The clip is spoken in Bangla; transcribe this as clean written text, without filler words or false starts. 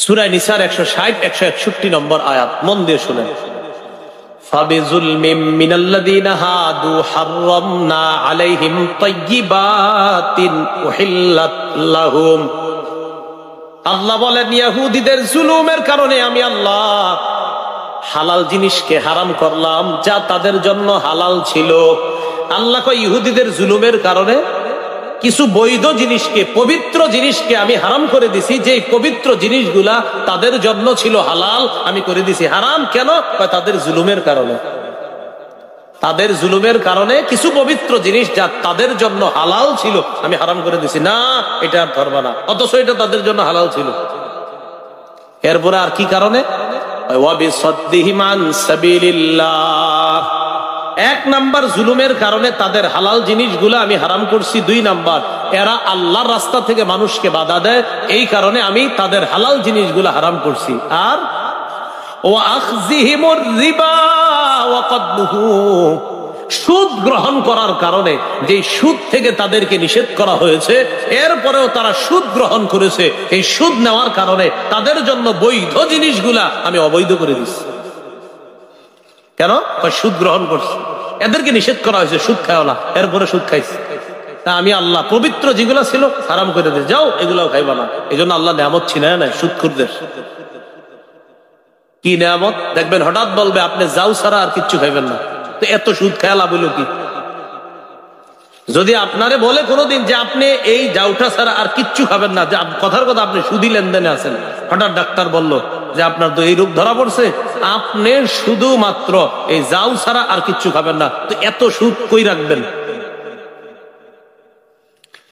সূরা নিসার 160 161 নম্বর আয়াত, মন দিয়ে শুনেন। ফাবিজুলমিম মিনাল্লাযীনা হাদু হাররামনা আলাইহিম তাইয়্যিবাতিন উহিল্লাত লাহুম। আল্লাহ বলেন, ইহুদীদের জুলুমের কারণে আমি আল্লাহ হালাল জিনিসকে হারাম করলাম যা তাদের জন্য হালাল ছিল। আল্লাহ কয় ইহুদীদের জুলুমের কারণে কিছু বৈধ জিনিসকে, পবিত্র জিনিসকে আমি হারাম করে দিছি, যে পবিত্র জিনিসগুলা তাদের জন্য ছিল হালাল, আমি করে দিছি হারাম। কেন? তাদের জুলুমের কারণে। তাদের জুলুমের কারণে কিছু পবিত্র জিনিস যা তাদের জন্য হালাল ছিল আমি হারাম করে দিছি, না এটা আর ধরবা না, অথচ এটা তাদের জন্য হালাল ছিল। এরপরে আর কি কারণে? ওয়াবিসাদ্দিহিম আন সাবিলিল্লাহ। এক নাম্বার জুলুমের কারণে তাদের হালাল জিনিসগুলো আমি হারাম করছি। দুই নাম্বার, এরা আল্লাহর রাস্তা থেকে মানুষকে বাধা দেয়, এই কারণে আমি তাদের হালাল জিনিসগুলো হারাম করছি। আর ওয়া আখযিহিমুর রিবা ওয়া কদনুহু, সুদ গ্রহণ করার কারণে, যে সুদ থেকে তাদেরকে নিষেধ করা হয়েছে, এরপরেও তারা সুদ গ্রহণ করেছে। এই সুদ নেওয়ার কারণে তাদের জন্য বৈধ জিনিসগুলা আমি অবৈধ করে দিচ্ছি। কেন? সুদ গ্রহণ করছে, এদেরকে নিষেধ করা হয়েছে সুদ খাও না, এরপরে সুদ খাইছে। তা আমি আল্লাহ পবিত্র যেগুলো ছিল হারাম করে দিয়ে, যাও এগুলাও খাইবা না। এই জন্য আল্লাহ নিয়ামত ছিনায় নাই সুদখোরদের। কি নিয়ামত দেখবেন, হঠাৎ বলবে আপনি যাও ছাড়া আর কিচ্ছু খাইবেন না, তো এত সুদ খায়া লাভ হইল কি? যদি আপনারে বলে কোনোদিন যে আপনি এই যাওটা ছাড়া আর কিচ্ছু খাবেন না, যে কথার কথা আপনি সুদি লেনদেনে আছেন, হঠাৎ ডাক্তার বলল যে আপনার তো এই রোগ ধরা পড়ছে, আপনি শুধুমাত্র এই যাও ছাড়া আর কিচ্ছু খাবেন না, তো এত সুদ কই রাখবেন?